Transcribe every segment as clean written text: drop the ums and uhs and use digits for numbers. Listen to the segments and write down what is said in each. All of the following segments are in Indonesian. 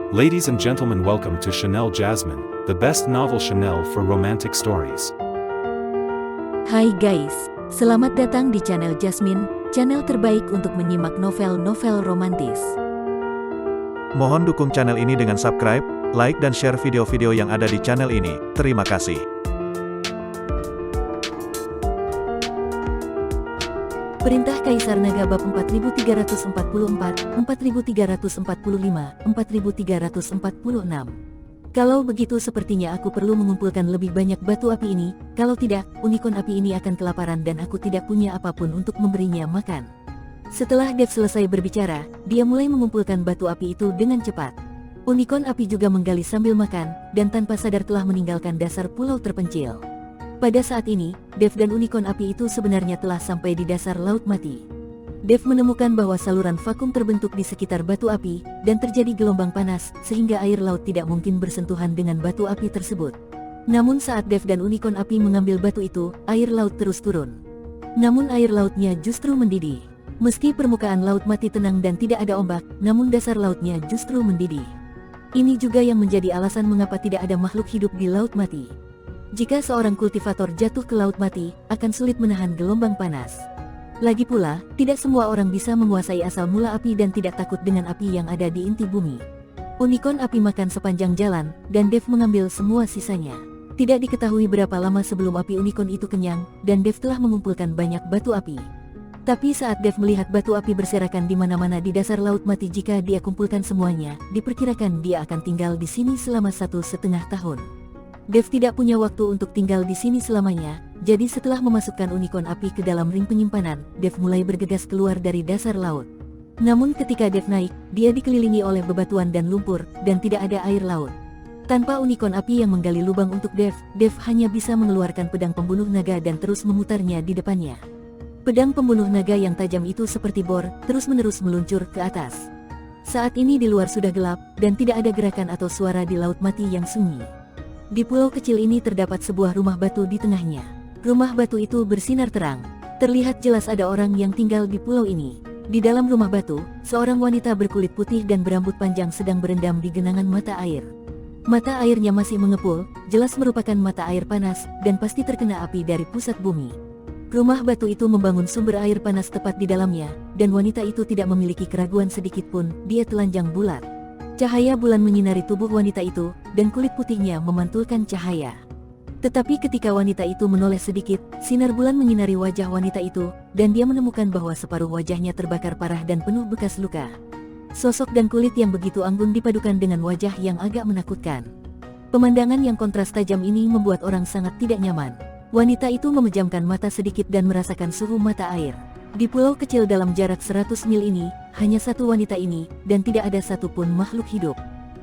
Ladies and gentlemen, welcome to Chanel Jasmine, the best novel Chanel for romantic stories. Hai guys, selamat datang di channel Jasmine, channel terbaik untuk menyimak novel-novel romantis. Mohon dukung channel ini dengan subscribe, like dan share video-video yang ada di channel ini. Terima kasih. Perintah Kaisar Naga bab 4344, 4345, 4346. Kalau begitu sepertinya aku perlu mengumpulkan lebih banyak batu api ini, kalau tidak, unicorn api ini akan kelaparan dan aku tidak punya apapun untuk memberinya makan. Setelah Dev selesai berbicara, dia mulai mengumpulkan batu api itu dengan cepat. Unicorn api juga menggali sambil makan, dan tanpa sadar telah meninggalkan dasar pulau terpencil. Pada saat ini, Dev dan unicorn api itu sebenarnya telah sampai di dasar laut mati. Dev menemukan bahwa saluran vakum terbentuk di sekitar batu api, dan terjadi gelombang panas, sehingga air laut tidak mungkin bersentuhan dengan batu api tersebut. Namun saat Dev dan unicorn api mengambil batu itu, air laut terus turun. Namun air lautnya justru mendidih. Meski permukaan laut mati tenang dan tidak ada ombak, namun dasar lautnya justru mendidih. Ini juga yang menjadi alasan mengapa tidak ada makhluk hidup di laut mati. Jika seorang kultivator jatuh ke laut mati, akan sulit menahan gelombang panas. Lagi pula, tidak semua orang bisa menguasai asal mula api dan tidak takut dengan api yang ada di inti bumi. Unicorn api makan sepanjang jalan, dan Dev mengambil semua sisanya. Tidak diketahui berapa lama sebelum api unicorn itu kenyang, dan Dev telah mengumpulkan banyak batu api. Tapi saat Dev melihat batu api berserakan di mana-mana di dasar laut mati, jika dia kumpulkan semuanya, diperkirakan dia akan tinggal di sini selama 1,5 tahun. Dev tidak punya waktu untuk tinggal di sini selamanya, jadi setelah memasukkan unicorn api ke dalam ring penyimpanan, Dev mulai bergegas keluar dari dasar laut. Namun ketika Dev naik, dia dikelilingi oleh bebatuan dan lumpur, dan tidak ada air laut. Tanpa unicorn api yang menggali lubang untuk Dev hanya bisa mengeluarkan pedang pembunuh naga dan terus memutarnya di depannya. Pedang pembunuh naga yang tajam itu seperti bor, terus-menerus meluncur ke atas. Saat ini di luar sudah gelap, dan tidak ada gerakan atau suara di laut mati yang sunyi. Di pulau kecil ini terdapat sebuah rumah batu di tengahnya. Rumah batu itu bersinar terang. Terlihat jelas ada orang yang tinggal di pulau ini. Di dalam rumah batu, seorang wanita berkulit putih dan berambut panjang sedang berendam di genangan mata air. Mata airnya masih mengepul, jelas merupakan mata air panas, dan pasti terkena api dari pusat bumi. Rumah batu itu membangun sumber air panas tepat di dalamnya, dan wanita itu tidak memiliki keraguan sedikitpun, dia telanjang bulat. Cahaya bulan menyinari tubuh wanita itu, dan kulit putihnya memantulkan cahaya. Tetapi ketika wanita itu menoleh sedikit, sinar bulan menyinari wajah wanita itu, dan dia menemukan bahwa separuh wajahnya terbakar parah dan penuh bekas luka. Sosok dan kulit yang begitu anggun dipadukan dengan wajah yang agak menakutkan. Pemandangan yang kontras tajam ini membuat orang sangat tidak nyaman. Wanita itu memejamkan mata sedikit dan merasakan suhu mata air. Di pulau kecil dalam jarak 100 mil ini, hanya satu wanita ini, dan tidak ada satupun makhluk hidup.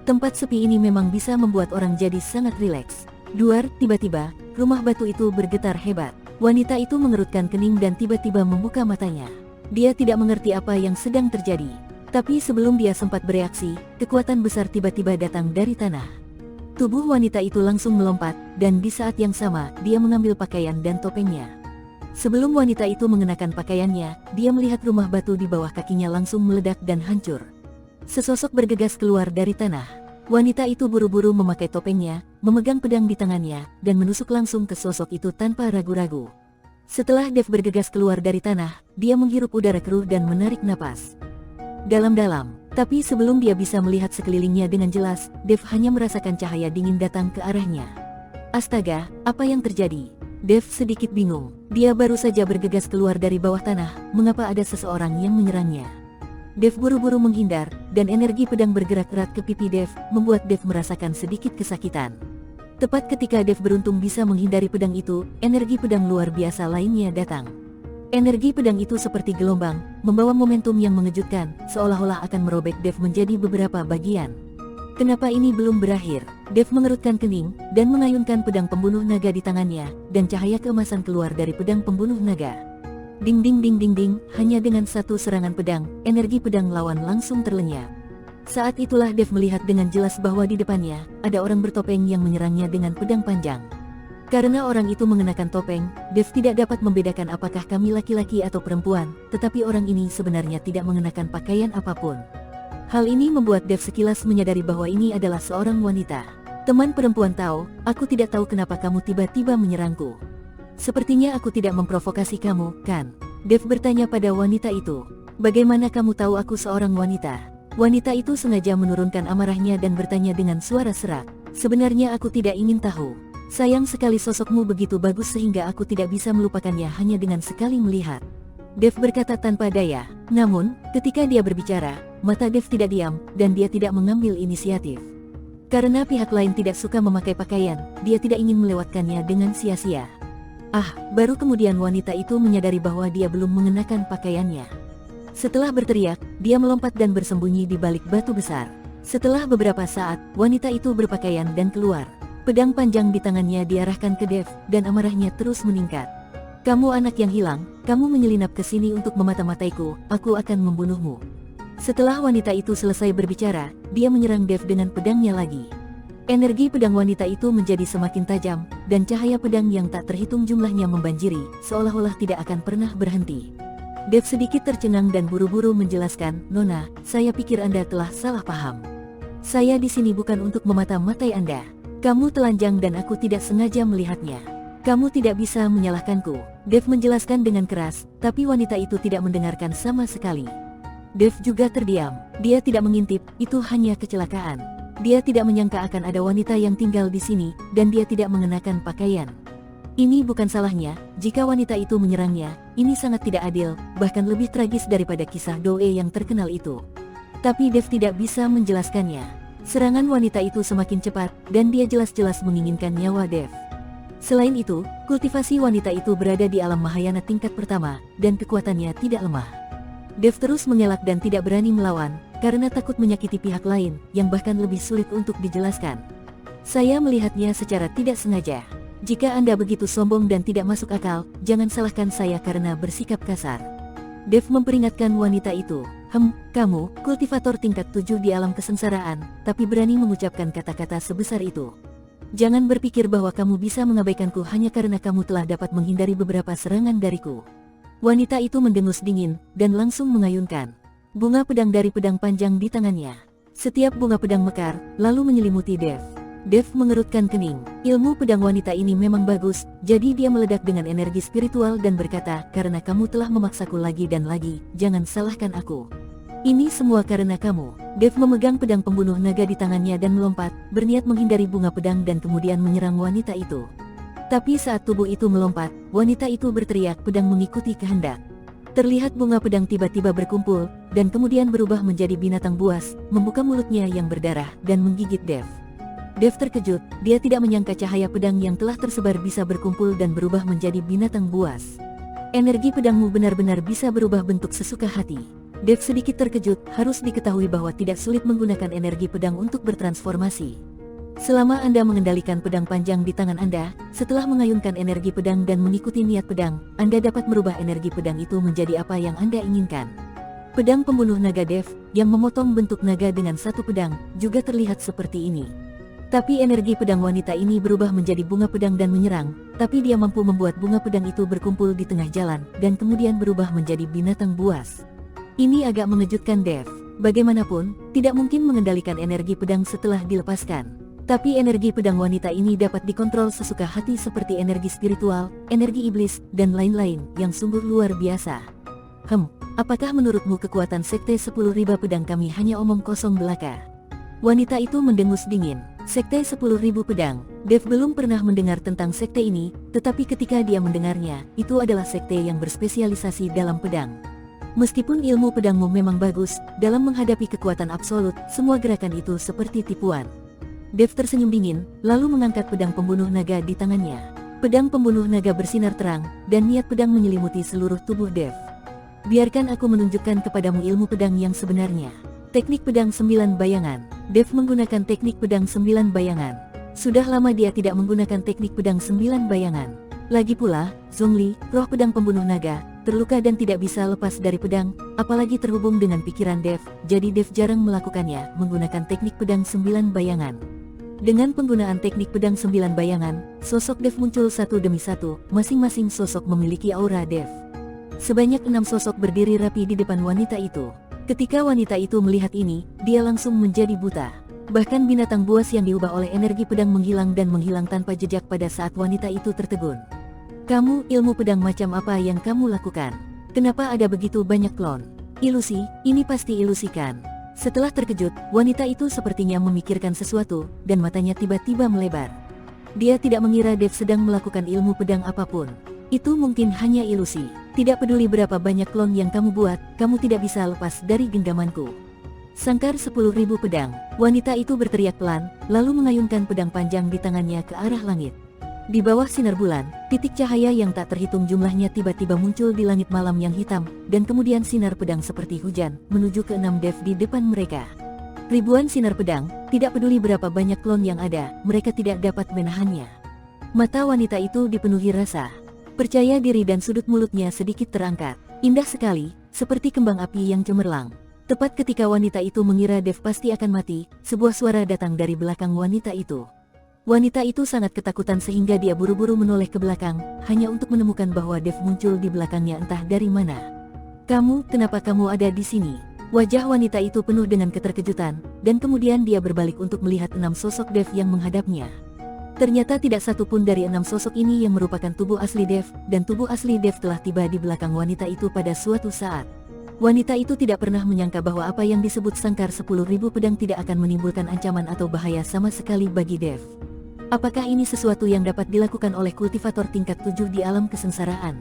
Tempat sepi ini memang bisa membuat orang jadi sangat rileks. Duar, tiba-tiba, rumah batu itu bergetar hebat. Wanita itu mengerutkan kening dan tiba-tiba membuka matanya. Dia tidak mengerti apa yang sedang terjadi. Tapi sebelum dia sempat bereaksi, kekuatan besar tiba-tiba datang dari tanah. Tubuh wanita itu langsung melompat, dan di saat yang sama, dia mengambil pakaian dan topengnya. Sebelum wanita itu mengenakan pakaiannya, dia melihat rumah batu di bawah kakinya langsung meledak dan hancur. Sesosok bergegas keluar dari tanah. Wanita itu buru-buru memakai topengnya, memegang pedang di tangannya, dan menusuk langsung ke sosok itu tanpa ragu-ragu. Setelah Dev bergegas keluar dari tanah, dia menghirup udara keruh dan menarik napas dalam-dalam. Tapi sebelum dia bisa melihat sekelilingnya dengan jelas, Dev hanya merasakan cahaya dingin datang ke arahnya. Astaga, apa yang terjadi? Dev sedikit bingung. Dia baru saja bergegas keluar dari bawah tanah, mengapa ada seseorang yang menyerangnya? Dev buru-buru menghindar, dan energi pedang bergerak erat ke pipi Dev, membuat Dev merasakan sedikit kesakitan. Tepat ketika Dev beruntung bisa menghindari pedang itu, energi pedang luar biasa lainnya datang. Energi pedang itu seperti gelombang, membawa momentum yang mengejutkan, seolah-olah akan merobek Dev menjadi beberapa bagian. Kenapa ini belum berakhir? Dev mengerutkan kening, dan mengayunkan pedang pembunuh naga di tangannya, dan cahaya keemasan keluar dari pedang pembunuh naga. Ding ding ding ding ding, hanya dengan satu serangan pedang, energi pedang lawan langsung terlenyap. Saat itulah Dev melihat dengan jelas bahwa di depannya, ada orang bertopeng yang menyerangnya dengan pedang panjang. Karena orang itu mengenakan topeng, Dev tidak dapat membedakan apakah kami laki-laki atau perempuan, tetapi orang ini sebenarnya tidak mengenakan pakaian apapun. Hal ini membuat Dev sekilas menyadari bahwa ini adalah seorang wanita. Teman perempuan Tao, aku tidak tahu kenapa kamu tiba-tiba menyerangku. Sepertinya aku tidak memprovokasi kamu, kan? Dev bertanya pada wanita itu. Bagaimana kamu tahu aku seorang wanita? Wanita itu sengaja menurunkan amarahnya dan bertanya dengan suara serak. Sebenarnya aku tidak ingin tahu. Sayang sekali sosokmu begitu bagus sehingga aku tidak bisa melupakannya hanya dengan sekali melihat. Dev berkata tanpa daya. Namun, ketika dia berbicara, mata Dev tidak diam, dan dia tidak mengambil inisiatif. Karena pihak lain tidak suka memakai pakaian, dia tidak ingin melewatkannya dengan sia-sia. Baru kemudian wanita itu menyadari bahwa dia belum mengenakan pakaiannya. Setelah berteriak, dia melompat dan bersembunyi di balik batu besar. Setelah beberapa saat, wanita itu berpakaian dan keluar. Pedang panjang di tangannya diarahkan ke Dev, dan amarahnya terus meningkat. Kamu anak yang hilang, kamu menyelinap ke sini untuk memata-mataiku, aku akan membunuhmu. Setelah wanita itu selesai berbicara, dia menyerang Dev dengan pedangnya lagi. Energi pedang wanita itu menjadi semakin tajam, dan cahaya pedang yang tak terhitung jumlahnya membanjiri, seolah-olah tidak akan pernah berhenti. Dev sedikit tercengang dan buru-buru menjelaskan, Nona, saya pikir Anda telah salah paham. Saya di sini bukan untuk memata-matai Anda. Kamu telanjang dan aku tidak sengaja melihatnya. Kamu tidak bisa menyalahkanku. Dev menjelaskan dengan keras, tapi wanita itu tidak mendengarkan sama sekali. Dev juga terdiam. Dia tidak mengintip, itu hanya kecelakaan. Dia tidak menyangka akan ada wanita yang tinggal di sini, dan dia tidak mengenakan pakaian. Ini bukan salahnya, jika wanita itu menyerangnya, ini sangat tidak adil, bahkan lebih tragis daripada kisah Doe yang terkenal itu. Tapi Dev tidak bisa menjelaskannya. Serangan wanita itu semakin cepat, dan dia jelas-jelas menginginkan nyawa Dev. Selain itu, kultivasi wanita itu berada di alam Mahayana tingkat pertama, dan kekuatannya tidak lemah. Dev terus mengelak dan tidak berani melawan, karena takut menyakiti pihak lain, yang bahkan lebih sulit untuk dijelaskan. Saya melihatnya secara tidak sengaja. Jika Anda begitu sombong dan tidak masuk akal, jangan salahkan saya karena bersikap kasar. Dev memperingatkan wanita itu. Kamu, kultivator tingkat 7 di alam kesengsaraan, tapi berani mengucapkan kata-kata sebesar itu. Jangan berpikir bahwa kamu bisa mengabaikanku hanya karena kamu telah dapat menghindari beberapa serangan dariku. Wanita itu mendengus dingin, dan langsung mengayunkan bunga pedang dari pedang panjang di tangannya. Setiap bunga pedang mekar, lalu menyelimuti Dev. Dev mengerutkan kening. Ilmu pedang wanita ini memang bagus, jadi dia meledak dengan energi spiritual dan berkata, karena kamu telah memaksaku lagi dan lagi, jangan salahkan aku. Ini semua karena kamu. Dev memegang pedang pembunuh naga di tangannya dan melompat, berniat menghindari bunga pedang dan kemudian menyerang wanita itu. Tapi saat tubuh itu melompat, wanita itu berteriak pedang mengikuti kehendak. Terlihat bunga pedang tiba-tiba berkumpul, dan kemudian berubah menjadi binatang buas, membuka mulutnya yang berdarah, dan menggigit Dev. Dev terkejut, dia tidak menyangka cahaya pedang yang telah tersebar bisa berkumpul dan berubah menjadi binatang buas. Energi pedangmu benar-benar bisa berubah bentuk sesuka hati. Dev sedikit terkejut, harus diketahui bahwa tidak sulit menggunakan energi pedang untuk bertransformasi. Selama Anda mengendalikan pedang panjang di tangan Anda, setelah mengayunkan energi pedang dan mengikuti niat pedang, Anda dapat merubah energi pedang itu menjadi apa yang Anda inginkan. Pedang pembunuh naga Dev, yang memotong bentuk naga dengan satu pedang, juga terlihat seperti ini. Tapi energi pedang wanita ini berubah menjadi bunga pedang dan menyerang, tapi dia mampu membuat bunga pedang itu berkumpul di tengah jalan, dan kemudian berubah menjadi binatang buas. Ini agak mengejutkan Dev. Bagaimanapun, tidak mungkin mengendalikan energi pedang setelah dilepaskan. Tapi energi pedang wanita ini dapat dikontrol sesuka hati seperti energi spiritual, energi iblis, dan lain-lain, yang sungguh luar biasa. Apakah menurutmu kekuatan sekte 10 riba pedang kami hanya omong kosong belaka? Wanita itu mendengus dingin. Sekte 10.000 pedang. Dev belum pernah mendengar tentang sekte ini, tetapi ketika dia mendengarnya, itu adalah sekte yang berspesialisasi dalam pedang. Meskipun ilmu pedangmu memang bagus, dalam menghadapi kekuatan absolut, semua gerakan itu seperti tipuan. Dev tersenyum dingin, lalu mengangkat pedang pembunuh naga di tangannya. Pedang pembunuh naga bersinar terang, dan niat pedang menyelimuti seluruh tubuh Dev. Biarkan aku menunjukkan kepadamu ilmu pedang yang sebenarnya. Teknik pedang 9 bayangan. Dev menggunakan teknik pedang 9 bayangan. Sudah lama dia tidak menggunakan teknik pedang 9 bayangan. Lagi pula, Zhongli, roh pedang pembunuh naga, terluka dan tidak bisa lepas dari pedang, apalagi terhubung dengan pikiran Dev, jadi Dev jarang melakukannya menggunakan teknik pedang 9 bayangan. Dengan penggunaan teknik pedang 9 bayangan, sosok Dev muncul satu demi satu, masing-masing sosok memiliki aura Dev. Sebanyak 6 sosok berdiri rapi di depan wanita itu. Ketika wanita itu melihat ini, dia langsung menjadi buta. Bahkan binatang buas yang diubah oleh energi pedang menghilang dan menghilang tanpa jejak pada saat wanita itu tertegun. Kamu, ilmu pedang macam apa yang kamu lakukan? Kenapa ada begitu banyak klon? Ilusi, ini pasti ilusi kan? Setelah terkejut, wanita itu sepertinya memikirkan sesuatu, dan matanya tiba-tiba melebar. Dia tidak mengira Dev sedang melakukan ilmu pedang apapun. Itu mungkin hanya ilusi. Tidak peduli berapa banyak klon yang kamu buat, kamu tidak bisa lepas dari genggamanku. Sangkar 10.000 pedang. Wanita itu berteriak pelan, lalu mengayunkan pedang panjang di tangannya ke arah langit. Di bawah sinar bulan, titik cahaya yang tak terhitung jumlahnya tiba-tiba muncul di langit malam yang hitam, dan kemudian sinar pedang seperti hujan, menuju ke 6 Dev di depan mereka. Ribuan sinar pedang, tidak peduli berapa banyak klon yang ada, mereka tidak dapat menahannya. Mata wanita itu dipenuhi rasa percaya diri dan sudut mulutnya sedikit terangkat. Indah sekali, seperti kembang api yang cemerlang. Tepat ketika wanita itu mengira Dev pasti akan mati, sebuah suara datang dari belakang wanita itu. Wanita itu sangat ketakutan sehingga dia buru-buru menoleh ke belakang, hanya untuk menemukan bahwa Dev muncul di belakangnya entah dari mana. Kenapa kamu ada di sini? Wajah wanita itu penuh dengan keterkejutan, dan kemudian dia berbalik untuk melihat 6 sosok Dev yang menghadapnya. Ternyata tidak satu pun dari 6 sosok ini yang merupakan tubuh asli Dev, dan tubuh asli Dev telah tiba di belakang wanita itu pada suatu saat. Wanita itu tidak pernah menyangka bahwa apa yang disebut sangkar 10.000 pedang tidak akan menimbulkan ancaman atau bahaya sama sekali bagi Dev. Apakah ini sesuatu yang dapat dilakukan oleh kultivator tingkat 7 di alam kesengsaraan?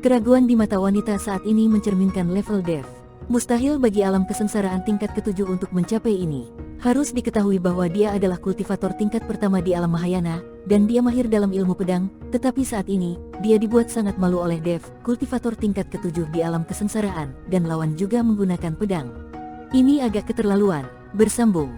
Keraguan di mata wanita saat ini mencerminkan level Dev. Mustahil bagi alam kesengsaraan tingkat ke-7 untuk mencapai ini. Harus diketahui bahwa dia adalah kultivator tingkat pertama di alam Mahayana, dan dia mahir dalam ilmu pedang, tetapi saat ini, dia dibuat sangat malu oleh Dev, kultivator tingkat ke-7 di alam kesengsaraan, dan lawan juga menggunakan pedang. Ini agak keterlaluan. Bersambung.